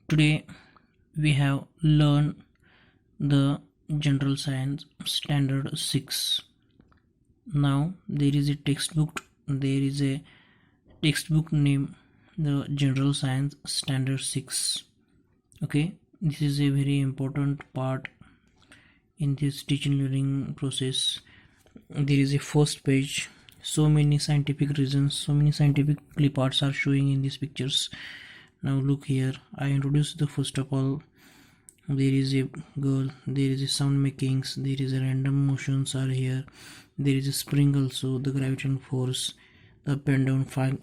Today we have learned the General Science Standard 6. Now there is a textbook name the General Science Standard 6. Okay, this is a very important part in this teaching learning process. There is a first page, so many scientific reasons, so many scientific parts are showing in these pictures. Now look here, I introduced the first of all. There is a girl, there is a sound makings, there is a random motions are here, there is a spring also, the gravitational force, the up and down flag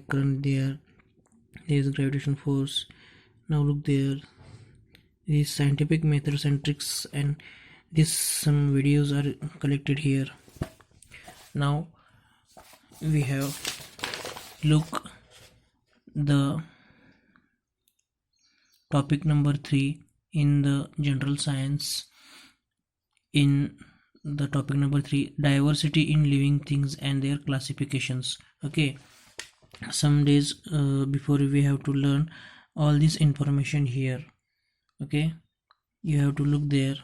current there is a gravitational force. Now look there, these scientific methods and tricks, and this some videos are collected here. Now we have look the topic number 3 in the General Science. In the topic number 3, diversity in living things and their classifications. Okay, some days before we have to learn all this information here. Okay, you have to look there.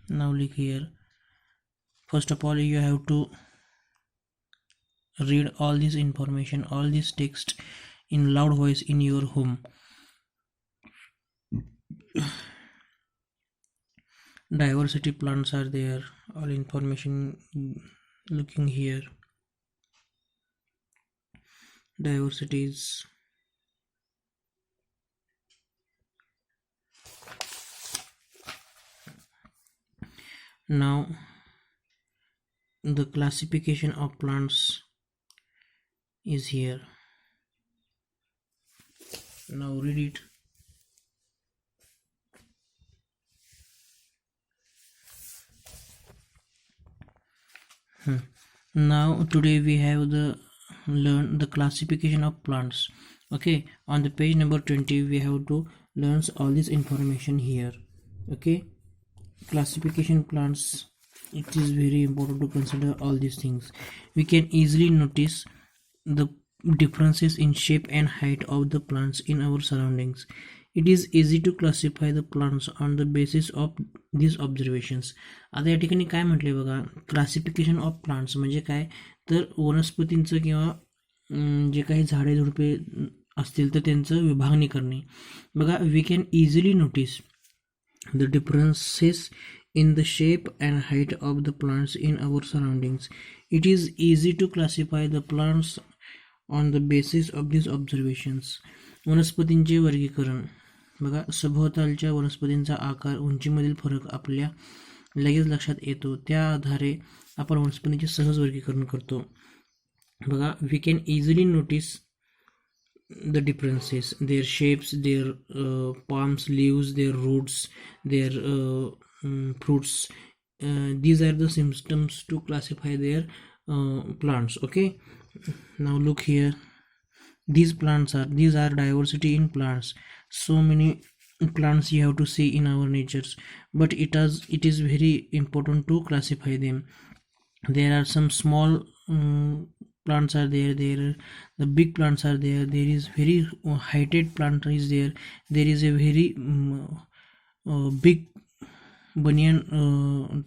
Now look here, first of all you have to read all this information, all this text in loud voice in your home. Diversity plants are there, all information looking here. Diversities. Now the classification of plants is here. Now read it. Now today we have learn the classification of plants. Okay, on the page number 20 we have to learn all this information here. Okay, classification plants, it is very important to consider all these things. We can easily notice the differences in shape and height of the plants in our surroundings. It is easy to classify the plants on the basis of these observations. आता या ठिकाणी काय म्हटले बघा, classification of plants म्हणजे काय, तर वनस्पतींचं किंवा जे काही झाडे झुडपे असतील तर त्यांचं विभागणी करणे. बघा, we can easily notice the differences in the shape and height of the plants in our surroundings. It is easy to classify the plants on the basis of these observations. वनस्पतींचे वर्गीकरण बघा, सभोवतालच्या वनस्पतींचा आकार, उंचीमधील फरक आपल्या लगेच लक्षात येतो. त्या आधारे आपण वनस्पतींचे सहज वर्गीकरण करतो. बघा, we can easily notice the differences, their shapes, their palms, leaves, their roots, their fruits. These are the symptoms to classify their plants. Okay, now look here, these are diversity in plants. So many plants you have to see in our natures, but it is very important to classify them. There are some small plants are there, the big plants are there, there is very heighted plant is there, there is a very big banyan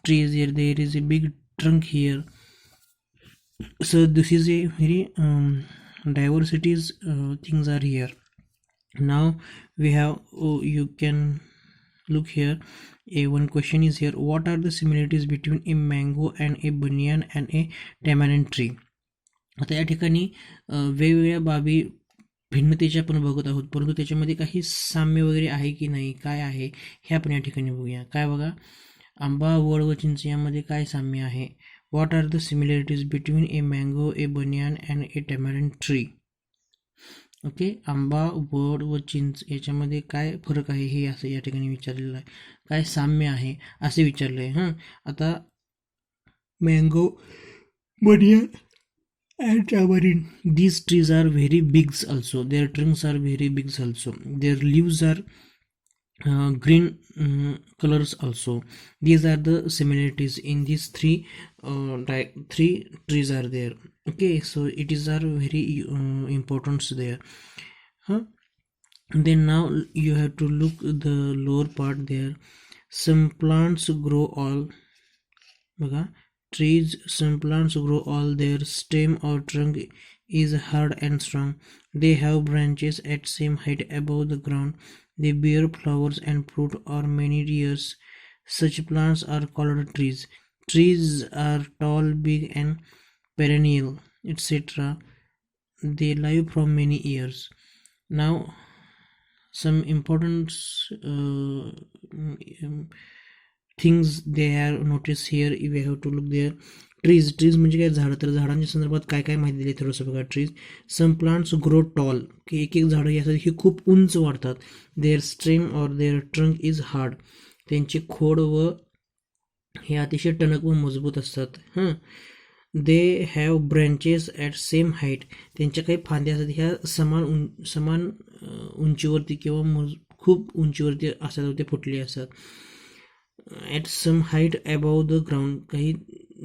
tree is there, there is a big trunk here. So this is a very diversities things are here. Now we have you can look here, one question is here, what are the similarities between a mango and a banyan and a tamarind tree. आता या ठिकाणी वेगवेगळ्या बाबी भिन्नतेच्या आपण बघत आहोत, परंतु त्याच्यामध्ये काही साम्य वगैरे आहे की नाही, काय आहे हे आपण या ठिकाणी बघूया. काय बघा, आंबा, वड व चिंच यामध्ये काय साम्य आहे. What are the similarities between a mango, a banyan and a tamarind tree. Okay, आंबा, वड व चिंच याच्यामध्ये काय फरक आहे हे असं या ठिकाणी विचारलेलं आहे, काय साम्य आहे असे विचारले आहे. आता मँगो, बनियान and tamarind, these trees are very big also, their trunks are very big also, their leaves are green colors also. These are the similarities in these three trees are there. Okay, so it is are very important there. Then now you have to look the lower part there. Some plants grow all trees, some plants grow all their stem or trunk is hard and strong. They have branches at same height above the ground. They bear flowers and fruit or many years. Such plants are called trees. Trees are tall, big and perennial, etc. They live for many years. Now some important things they have noticed here. We have to look there. Trees म्हणजे काय झाडं, तर झाडांच्या संदर्भात काय काय माहिती दिली थोडंसं बघा. Trees, some plants grow tall, की एक एक झाडं यासाठी ही खूप उंच वाढतात. Their stem or their trunk is hard, त्यांचे खोड व हे अतिशय टणक व मजबूत असतात. They have branches at same height, त्यांच्या काही फांद्या असतात ह्या समान उंचीवरती किंवा खूप उंचीवरती असतात, ते फुटले असतात. At some height above the ground, काही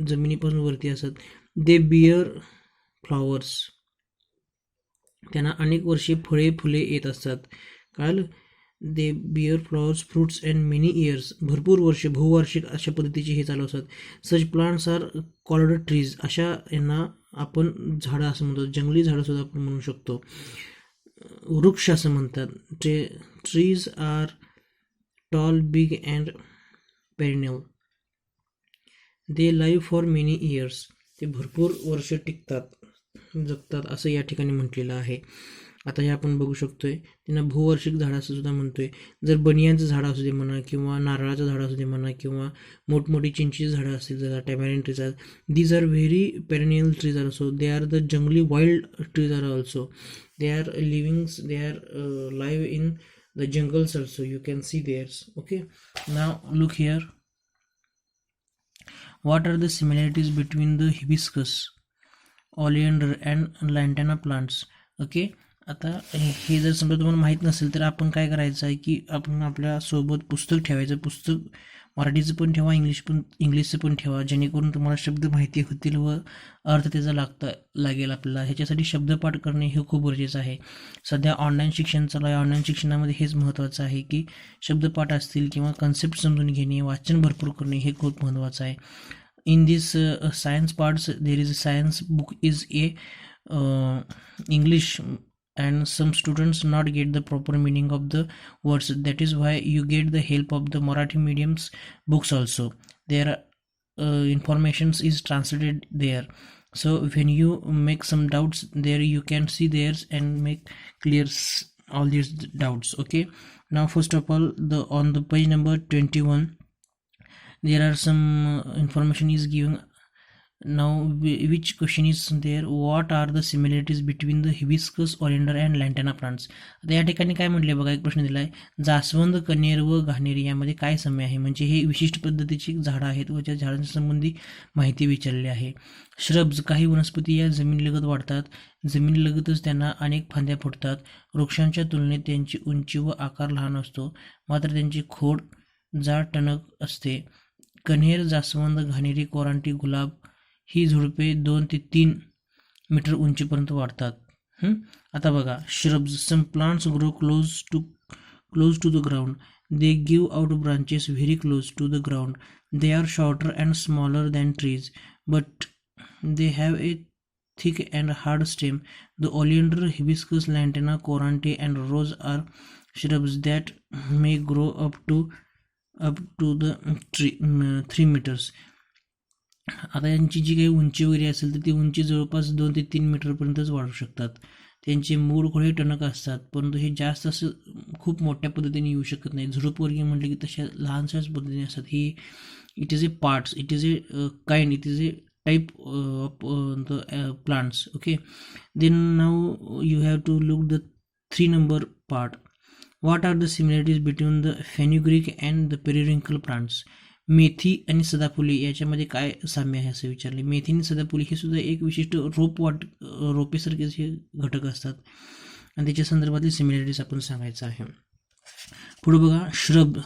जमिनीपासून वरती असतात. दे बियर फ्लॉवर्स, त्यांना अनेक वर्षे फुले येत असतात. कळालं? They bear flowers fruits and many years, भरपूर वर्षे बहुवार्षिक अशा पद्धतीचे हे चालू असतात. Such plants are called trees, अशा यांना आपण झाडं असं म्हणतो. जंगली झाडं सुद्धा आपण म्हणू शकतो. वृक्ष असं म्हणतात. Trees are tall, big and perennial. They live for many years, ते भरपूर वर्ष टिकतात, जगतात असं या ठिकाणी म्हटलेलं आहे. आता हे आपण बघू शकतोय. त्यांना बहुवार्षिक झाडं असं सुद्धा म्हणतोय. जर बनियांचं झाडं असू दे म्हणा, किंवा नारळाचं झाडं असू दे म्हणा, किंवा मोठमोठी चिंचेची झाडं असतील, जर tamarind trees are, these are very perennial trees are also. They are the जंगली wild trees are also. They are they are live in the jungles also. You can see theirs. Okay, now look here. What are the similarities between the hibiscus, oleander and lantana plants? Okay, आता हे जर समजा तुम्हाला माहीत नसेल तर आपण काय करायचं आहे की आपण आपल्या सोबत पुस्तक ठेवायचं. पुस्तक मराठीचं पण ठेवा, इंग्लिशचं पण ठेवा, जेणेकरून तुम्हाला शब्द माहिती होतील व अर्थ त्याचा लागेल आपल्याला. ह्याच्यासाठी शब्दपाठ करणे हे खूप गरजेचं आहे. सध्या ऑनलाईन शिक्षण चालू आहे. ऑनलाईन शिक्षणामध्ये हेच महत्त्वाचं आहे की शब्दपाठ असतील किंवा कन्सेप्ट समजून घेणे, वाचन भरपूर करणे हे खूप महत्त्वाचं आहे. In this science parts, there is a science book is a English, and some students not get the proper meaning of the words. That is why you get the help of the Marathi medium's books also. Their informations is translated there. So when you make some doubts there, you can see theirs and make clear all these doubts. Okay, now first of all, on the page number 21, there are some information is given. Now which question is there? What are the similarities between the hibiscus, oleander and lantana plants? आता या ठिकाणी काय म्हटले बघा, एक प्रश्न दिलाय. जास्वंद, कण्हेर व घाणेरी यामध्ये काय साम्य आहे? म्हणजे हे विशिष्ट पद्धतीची झाडं आहेत व त्या झाडांच्या संबंधी माहिती विचारली आहे. श्रब्स, काही वनस्पती या जमिनीलगत वाढतात. जमिनीलगतच त्यांना अनेक फांद्या फुटतात. वृक्षांच्या तुलनेत त्यांची उंची व आकार लहान असतो, मात्र त्यांची खोड जाड टणक असते. कण्हेर, जास्वंद, घाणेरी, कोरांटी, गुलाब ही झुडपे 2 ते 3 मीटर उंचीपर्यंत वाढतात. आता बघा, shrubs, some plants grow close to the ground. They give out branches very close to the ground. They are shorter and smaller than trees, but they have a thick and hard stem. The oleander, hibiscus, lantana, corante and rose are shrubs that may grow up to the 3 meters. आता यांची जी काही उंची वगैरे असेल तर ती उंची जवळपास 2 ते 3 मीटरपर्यंतच वाढू शकतात. त्यांचे मूळ खोडे टणक असतात, परंतु हे जास्त असं खूप मोठ्या पद्धतीने येऊ शकत नाही. झुडपवर्गीय म्हटले की तशा लहानशाच पद्धतीने असतात. ही it is a parts, it is a kind, it is a type of the plants. Okay, then now you have to look the 3 number part. What are the similarities between the fenugreek and the periwinkle plants? मेथी आणि सदाफुली याच्यामध्ये काय साम्य आहे असं विचारले. मेथी आणि सदाफुली हे सुद्धा एक विशिष्ट रोपेसारखे घटक असतात आणि त्याच्या संदर्भातली सिमिलॅरिटीज आपण सांगायचं आहे. पुढे बघा श्रब,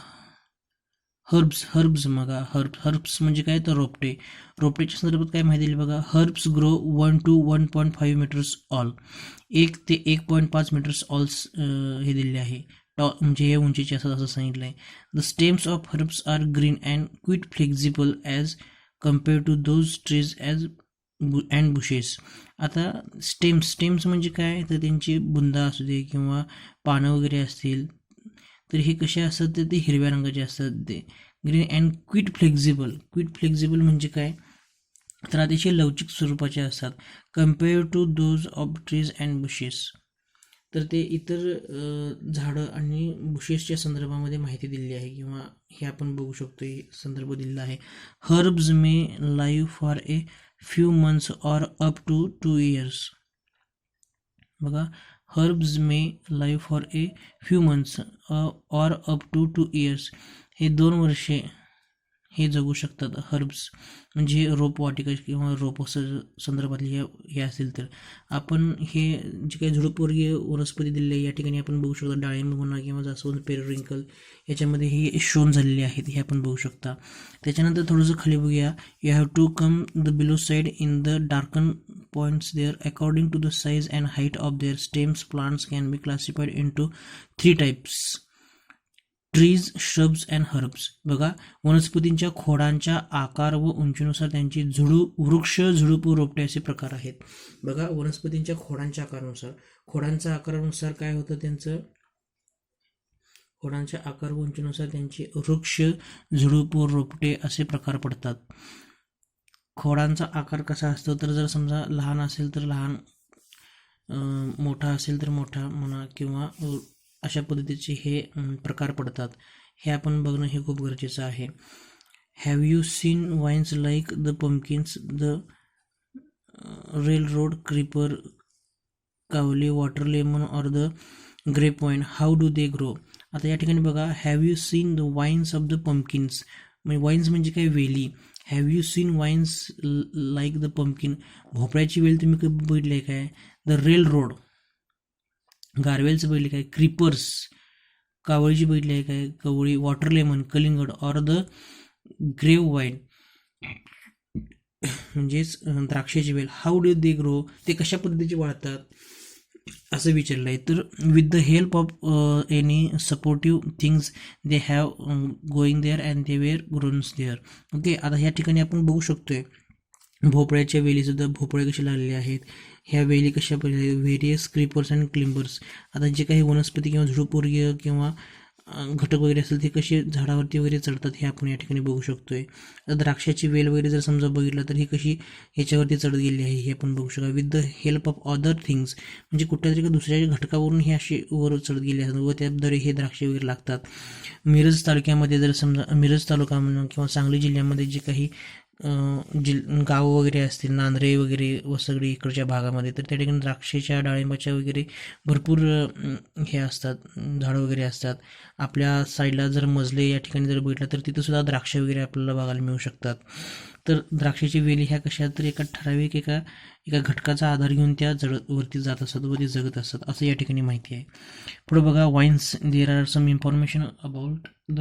हर्ब्स बघा, हर्ब्स म्हणजे काय तर रोपटेच्या संदर्भात काय माहिती दिली बघा. Herbs grow 1 to 1.5 metres tall, 1 ते 1.5 मीटर्स ऑल्स हे दिलेले आहे, म्हणजे हे उंचीचे असतात असं सांगितलं आहे. The stems of herbs are green and quite flexible as compare to those trees as and bushes. आता स्टेम्स म्हणजे काय तर त्यांची बुंदा असू दे किंवा पानं वगैरे असतील तर हे कसे असतात तर ते हिरव्या रंगाचे असतात. ते ग्रीन अँड क्विट फ्लेक्झिबल म्हणजे काय तर अतिशय लवचिक स्वरूपाचे असतात. Compare to those of trees and bushes, तर ते इतर झाडं आणि बुशेसच्या संदर्भामध्ये माहिती दिलेली आहे किंवा हे आपण बघू शकतो, हे संदर्भ दिलेला आहे. Herbs may live for a few months or up to 2 years. बघा, herbs may live for a few months or up to 2 years. हे 2 वर्षे हे जगू शकतात. हर्ब्स म्हणजे रोपवाटिका किंवा रोप संदर्भातले हे असतील तर आपण हे जे काही झुडुपवर्गीय वनस्पती दिलेली आहे या ठिकाणी आपण बघू शकतो. डाळिंब म्हणा किंवा जास्वंद, पेरिव्हिंकल याच्यामध्ये हे शोन झालेले आहेत, हे आपण बघू शकता. त्याच्यानंतर थोडंसं खाली बघूया. You have to come the below side in the darken points there according to the size and height of their stems. Plants can be classified in to 3 types: trees, shrubs and herbs. बघा, वनस्पतींच्या खोडांच्या आकार व उंचीनुसार त्यांची वृक्ष, झुडूप व रोपटे असे प्रकार आहेत. बघा, वनस्पतींच्या खोडांच्या आकारानुसार काय होतं त्यांचं, खोडांच्या आकार व उंचीनुसार त्यांची वृक्ष, झुडूप व रोपटे असे प्रकार पडतात. खोडांचा आकार कसा असतो तर जर समजा लहान असेल तर लहान, मोठा असेल तर मोठा म्हणा किंवा अशा पद्धतीचे हे प्रकार पडतात. हे आपण बघणं हे खूप गरजेचं आहे. Have you seen vines like the pumpkins, the railroad, creeper, कावली, water lemon or the grape vine, how do they grow. आता या ठिकाणी बघा, have you seen the vines of the pumpkins, म्हणजे वाईन्स म्हणजे काय, वेली. Have you seen vines like the pumpkin, भोपळ्याची वेल तुम्ही कधी बघितली आहे काय. द रेल रोड, गारवेलचं बघितले काय. क्रीपर्स, कावळीची बघितली आहे काय, कवळी. वॉटर लेमन, कलिंगड. ऑर द ग्रेव वाईन म्हणजेच द्राक्षाची वेल. हाऊ डू दे ग्रो, ते कशा पद्धतीचे वाढतात असं विचारलं आहे. तर with the help of any supportive things they have going there and they were grown there. Okay, आता ह्या ठिकाणी आपण बघू शकतोय भोपळ्याच्या वेलीसुद्धा भोपळे कसे लागलेले आहेत. ह्या वेली कशा पद्धतीने, व्हेरियस क्रीपर्स अँड क्लिंबर्स. आता जे काही वनस्पती किंवा झुडुपवर्गीय किंवा घटक वगैरे असेल ते कसे झाडावरती वगैरे चढतात हे आपण या ठिकाणी बघू शकतोय. द्राक्षाची वेल वगैरे जर समजा बघितलं तर ही कशी ह्याच्यावरती चढत गेली आहे हे आपण बघू शकतो. With the help of other things, म्हणजे कुठल्या तरी दुसऱ्या घटकावरून हे अशी वर चढत गेले असतात व त्याद्वारे हे द्राक्षे वगैरे लागतात. मिरज तालुक्यामध्ये जर समजा मिरज तालुका म्हणून किंवा सांगली जिल्ह्यामध्ये जे काही गाव वगैरे असतील, नांद्रे वगैरे व सगळी इकडच्या भागामध्ये, तर त्या ठिकाणी द्राक्षाच्या, डाळिंबाच्या वगैरे भरपूर हे असतात, झाडं वगैरे असतात. आपल्या साईडला जर मजले या ठिकाणी जर बघितलं तर तिथं सुद्धा द्राक्ष वगैरे आपल्याला बघायला मिळू शकतात. तर द्राक्षाची वेली ह्या कशा तर एका ठराविक एका घटकाचा आधार घेऊन त्या वरती जात असतात व ते जगत असतात असं या ठिकाणी माहिती आहे. पुढे बघा, vines. There are some information about the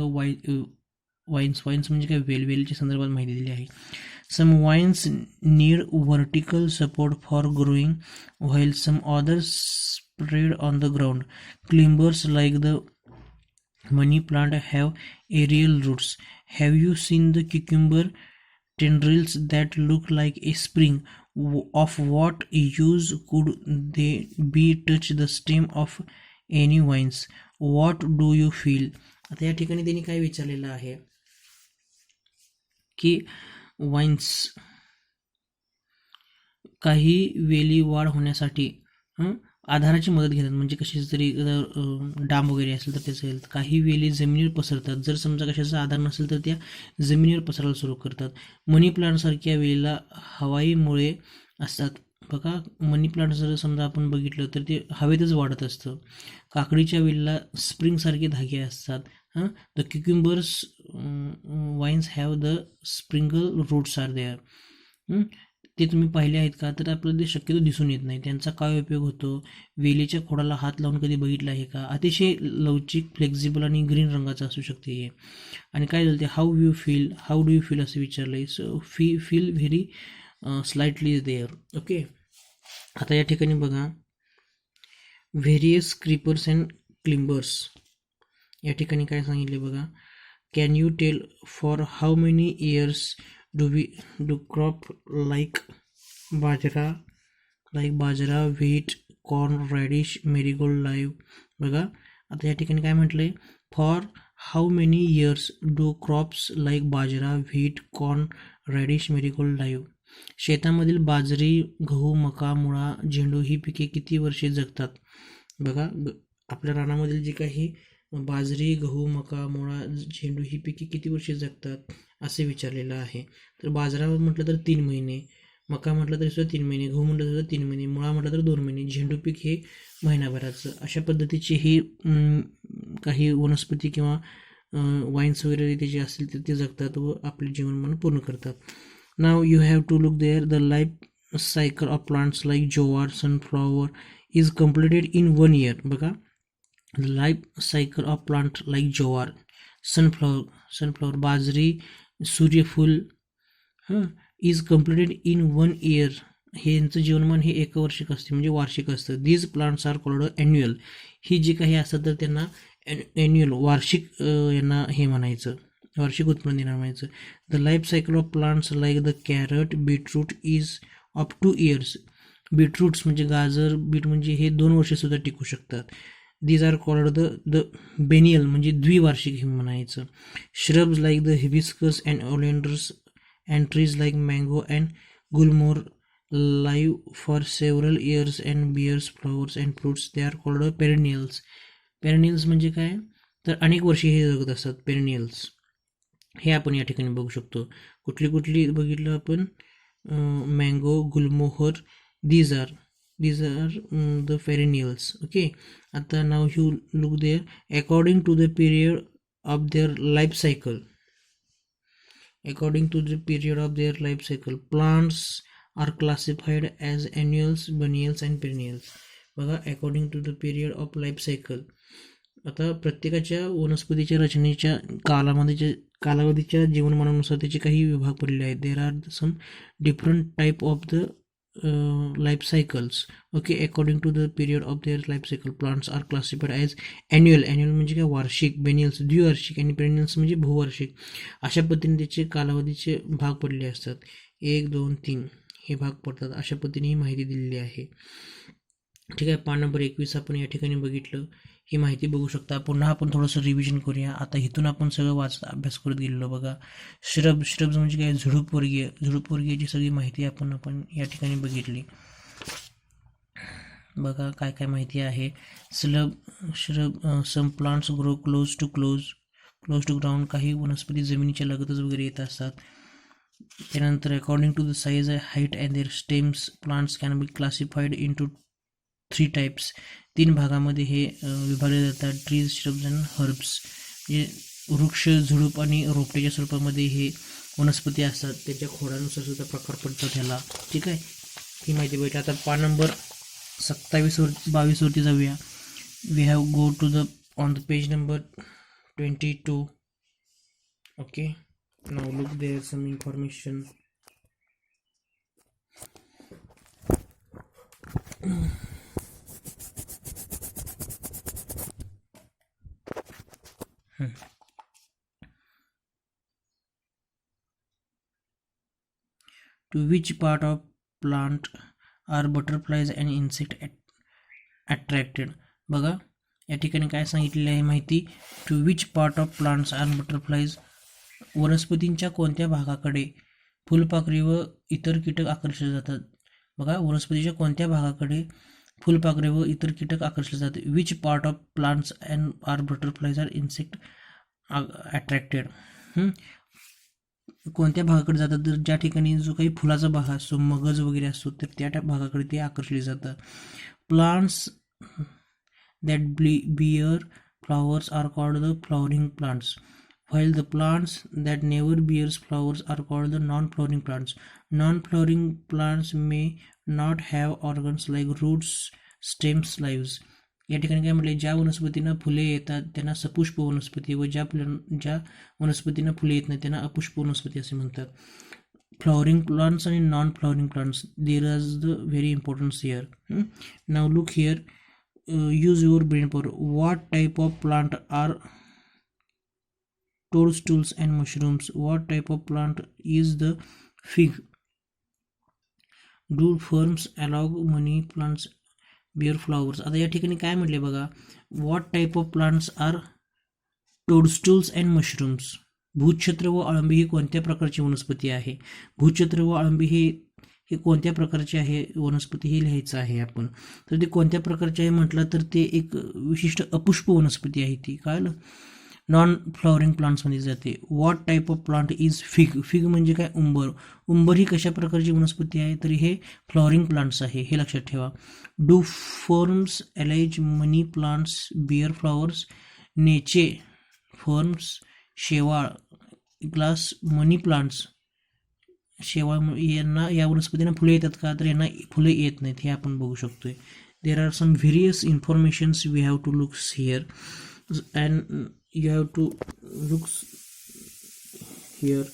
vines म्हणजे काय, वेलच्या संदर्भात माहिती दिली आहे. Some vines need vertical support for growing while some others spread on the ground. Climbers like the money plant have aerial roots. Have you seen the cucumber tendrils that look like a spring? Of what use could they be touch the stem of any vines? What do you feel? आता या ठिकाणी त्यांनी काय विचारलेलं आहे की wines काही वेली वाढ होण्यासाठी आधाराची मदत घेतात, म्हणजे कशाची तरी डांब वगैरे असेल तर त्याचं काही वेली जमिनीवर पसरतात. जर समजा कशाचा आधार नसेल तर त्या जमिनीवर पसरायला सुरू करतात. मनी प्लांटसारख्या वेलीला हवाई मुळे असतात. बघा, मनी प्लांट जर समजा आपण बघितलं तर ते हवेतच वाढत असतं. काकडीच्या वेलीला स्प्रिंगसारखे धागे असतात. The cucumbers vines have the springle roots are there. ते तुम्ही पाहिले आहेत का, तर आपल्याला ते शक्यतो दिसून येत नाही. त्यांचा काय उपयोग होतो, वेलीच्या खोडाला हात लावून कधी बघितलं आहे का? अतिशय लवचिक, फ्लेक्झिबल आणि ग्रीन रंगाचं असू शकते हे. आणि काय झालं ते हाऊ डू यू फील असं विचारलं आहे. So feel very slightly there. Okay, आता या ठिकाणी बघा, व्हेरियस क्रीपर्स अँड क्लिंबर्स, या ठिकाणी काय सांगितले बघा, can you tell for how many years do crop like bajra, wheat, corn, radish, marigold live. बघा आता या ठिकाणी काय म्हटलंय, for how many years do crops like bajra, wheat, corn, radish, marigold live. शेतामधील बाजरी, गहू, मका, मुळा, झेंडू ही पिके किती वर्षे जगतात. बघा आपल्या रानामधील जी काही बाजरी, गहू, मका, मुळा, झेंडू ही पिके किती वर्षे जगतात असे विचारलेलं आहे. तर बाजरा म्हटलं तर 3 महिने, मका म्हटलं तरी सुद्धा 3 महिने, गहू म्हटलं तर 3 महिने, मुळा म्हटलं तर 2 महिने, झेंडू पीक हे महिनाभराचं. अशा पद्धतीचे हे काही वनस्पती किंवा वाईन्स वगैरे ते जे असतील ते जगतात व आपले जीवनमान पूर्ण करतात. Now you have to look there. The life cycle of plants like jowar, sunflower is completed in 1 year. बघा, the life cycle of plant like jowar, sunflower, bajri, सूर्यफूल इज कम्प्लिटेड इन 1 year. हे यांचं जीवनमान हे 1 वर्षिक असते, म्हणजे वार्षिक असतं. These plants are called annual. ही जी काही असतात तर त्यांना ॲन्युअल, वार्षिक यांना हे म्हणायचं, वार्षिक उत्पन्न देणार म्हणायचं. The life cycle of plants like the carrot, beetroot is of 2 years. Beetroots म्हणजे गाजर, बीट म्हणजे हे 2 वर्षेसुद्धा टिकू शकतात. These are called the biennial, म्हणजे द्विवार्षिक हे म्हणायचं. Shrubs like the hibiscus and oleanders and trees like mango and gulmohar live for several years and bears flowers and fruits. They are called perennials. perennials म्हणजे काय, तर अनेक वर्षे हे जगत असतात perennials. हे आपण या ठिकाणी बघू शकतो. कुठली बघितलं आपण, मँगो, गुलमोहर, these are the perennials. Okay, आता now you look there, according to the period of their life cycle. Plants are classified as annuals, biennials and perennials. बघा, according to the period of life cycle. आता प्रत्येकाच्या वनस्पतीच्या रचनेच्या कालावधीच्या जीवनमानानुसार त्याचे काही विभाग पडलेले आहेत. There are some different type of the life cycles. Okay, according to the period of their life cycle plants are classified as annual म्हणजे काय, वार्षिक, बेनियल्स द्विवार्षिक आणि पेरेनियल्स म्हणजे बहुवार्षिक. अशा पद्धतीने त्याचे कालावधीचे भाग पडलेले असतात. 1, 2, 3 हे भाग पडतात. अशा पद्धतीने ही माहिती दिलेली आहे. ठीक आहे, पान नंबर 21 आपण या ठिकाणी बघितलं. ही माहिती बघू शकता. पुन्हा आपण थोडंसं रिव्हिजन करूया. आता इथून आपण सगळं वाचत अभ्यास करत गेलेलो. बघा, श्रब्स म्हणजे काय, झुडूपवर्गीयची सगळी माहिती आपण या ठिकाणी बघितली. बघा काय काय माहिती आहे. Some plants grow close to ground. काही वनस्पती जमिनीच्या लगतच वगैरे येत असतात. त्यानंतर according to the size, height and their stems, plants can be classified into 3 types. 3 भागामध्ये हे विभागले जातात. Trees, shrubs and herbs. म्हणजे वृक्ष, झुडूप आणि रोपट्याच्या स्वरूपामध्ये हे वनस्पती असतात. त्याच्या खोडानुसार सुद्धा प्रकार पडतात ह्याला. ठीक आहे, ही माहिती भेटते. आता पान नंबर 22 वरती जाऊया. We have go to the on the page number 22. ओके, now look there some information. To which part of plant are butterflies and insect attracted? बघा, या ठिकाणी काय सांगितलेलं आहे माहिती. To which part of plants are butterflies, वनस्पतींच्या कोणत्या भागाकडे फुलपाखरे व इतर कीटक आकर्षले जातात. बघा, वनस्पतीच्या कोणत्या भागाकडे फुलपाखरे व इतर कीटक आकर्षले जातात. Which part of plants and are butterflies are insect attracted. कोणत्या भागाकडे जातात, तर ज्या ठिकाणी जो काही फुलाचा भाग असतो, मगज वगैरे असतो, तर त्या भागाकडे ते आकर्षले जातात. Plants that bear flowers are called the flowering plants. while the plants that never bears flowers are called the non-flowering plants. Non-flowering plants may not have organs like roots, stems, leaves. या ठिकाणी काय म्हटले, ज्या वनस्पतींना फुले येतात त्यांना सपुष्प वनस्पती व ज्या वनस्पतींना फुले येत नाही त्यांना अपुष्प वनस्पती असे म्हणतात. फ्लॉवरिंग प्लांट्स आणि non flowering plants, there is the very importance here. Now look here, use your brain power. What type of plant are toadstools and mushrooms? What type of plant is the fig? Do ferns allow money plants bear flowers? आता या ठिकाणी काय म्हटले बघा, what type of plants are toadstools and mushrooms. भूतछत्र व अळंबी ही कोणत्या प्रकारची वनस्पती आहे? भूतछत्र व अळंबी हे कोणत्या प्रकारचे आहे वनस्पती हे लिहायचं आहे आपण. तर ते कोणत्या प्रकारचे आहे म्हटलं तर ते एक विशिष्ट अपुष्प वनस्पती आहे ती. कळलं? नॉन फ्लॉवरिंग प्लांट्समध्ये जाते. What type of plant is fig? Fig म्हणजे काय? उंबर. उंबर ही कशा प्रकारची वनस्पती आहे? तर हे फ्लॉवरिंग प्लांट्स आहे, हे लक्षात ठेवा. Do ferns algae money plants bear flowers? नेचे, फर्म्स, शेवाळ, ग्लास, मनी प्लांट्स, शेवाळ यांना या वनस्पतींना फुले येतात का? तर यांना फुले येत नाहीत, हे आपण बघू शकतोय. There are some various informations we have to look here and you have to look here.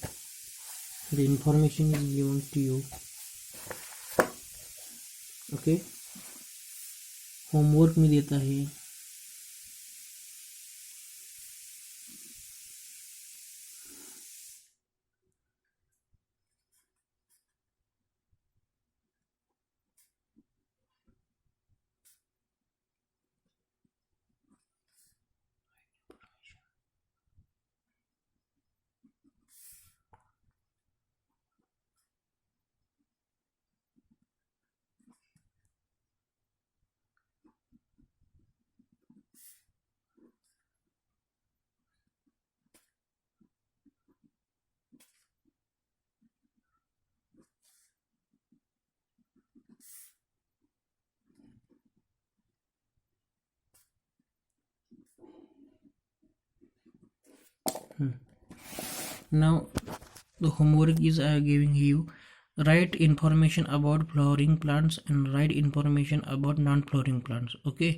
The information is given to you. Okay, homework में देता है. Now the homework is giving you, write information about flowering plants and write information about non-flowering plants. Okay.